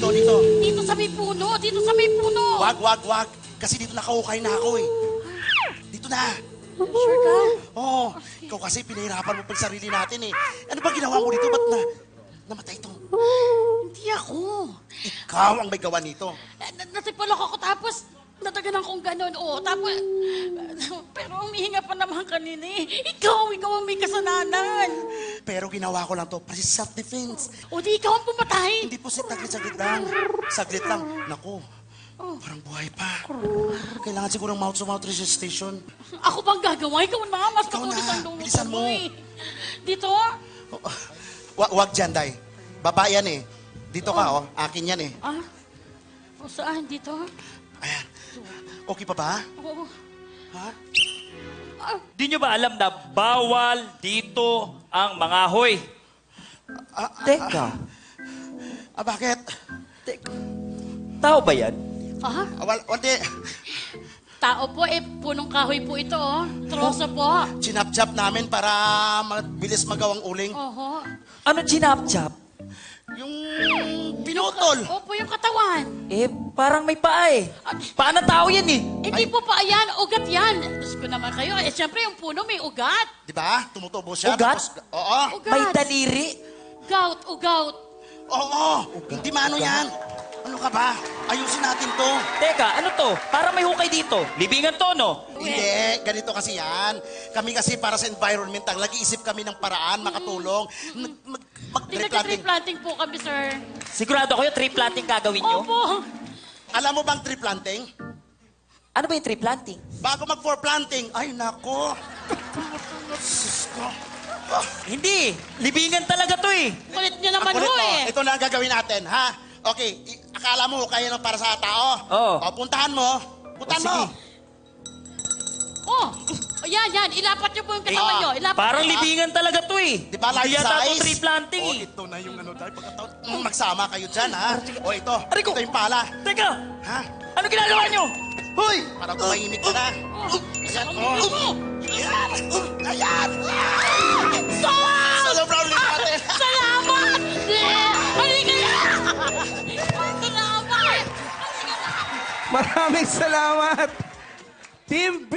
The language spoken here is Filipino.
dito. Dito sa may puno, dito sa may puno. Wag. Kasi dito nakahukay na ako eh. Dito na. Sure ka? Oo. Ikaw kasi pinahirapan mo pa yung sarili natin eh. Ano ba ginawa mo dito? Ba't namatay ito? Hindi ako. Ikaw ang may gawa nito. Natipalok ako tapos nataganan kong ganun. Oo, tapos... pero humihinga pa naman kanina eh. Ikaw ang may kasalanan. Pero ginawa ko lang to para sa self-defense. O di ikaw ang pumatay. Hindi po saglit lang. Saglit lang. Naku, parang buhay pa. Kailangan siguro mouth-to-mouth resuscitation. Ako bang gagawa? Ikaw na, mas Ikaw matulis na. ang lungkot Bilisan mo. eh. Dito? Wag dyan, Day. Baba yan eh. Dito ka, oh. Akin yan eh. Ah? O saan? Dito? Ayan. Okay pa ba? Oo. Ha? Di nyo ba alam na bawal dito ang mangahoy? Teka, Bakit? tao ba yan? Ah? Hindi. Tao po eh, punong kahoy po ito oh. Troso po. Chinap-chap namin para mabilis magawang uling. Oho. Ano chinap-chap? Yung pinutol. Opo, yung katawan. Eh, parang may paa eh. Paa ng tao yan eh. Hindi po pa yan, ugat yan. Diyos ko naman kayo. Eh, siyempre yung puno may ugat. Di ba? Tumutubo siya. Ugat? Oo. Ugat. May daliri. Ugout. Oo. Hindi maano yan. Ano ka ba? Ayusin natin to. Teka, ano to? Parang may hukay dito. Libingan to, no? Hindi, ganito kasi yan. Kami kasi para sa environmental, nag-iisip kami ng paraan, makatulong. Tree Mag-tree planting. planting po kami, sir. Sigurado kayo tree planting gagawin nyo? Opo. Alam mo bang tree planting? Ano ba yung tree planting? Bago mag-for planting, ay nako. Sus ko. Hindi. Libingan talaga to eh. Kulit niyo naman Ang kulit ho mo. eh. Ito na ang gagawin natin, ha? Okay, akala mo kaya lang para sa tao? Oo. O, puntahan mo. Puntahan mo. sige. Oh, yan. Ilapat niyo po yung katawan niyo. Ilapat Parang niyo. libingan talaga to eh. Di ba life Hindi yata to size? tree planting O, eh. ito na yung ano tayo. Pagkataon, magsama kayo dyan, ha? O, ito. Aray ko. Ito yung pala. Teka, Ha? ano ginagawa nyo? Hoy! Parang tumahimik ka na. Ayan, oh. Ayan! Stop! Ano problem natin? Salamat! Halika na! Salamat! Maraming salamat, Team B!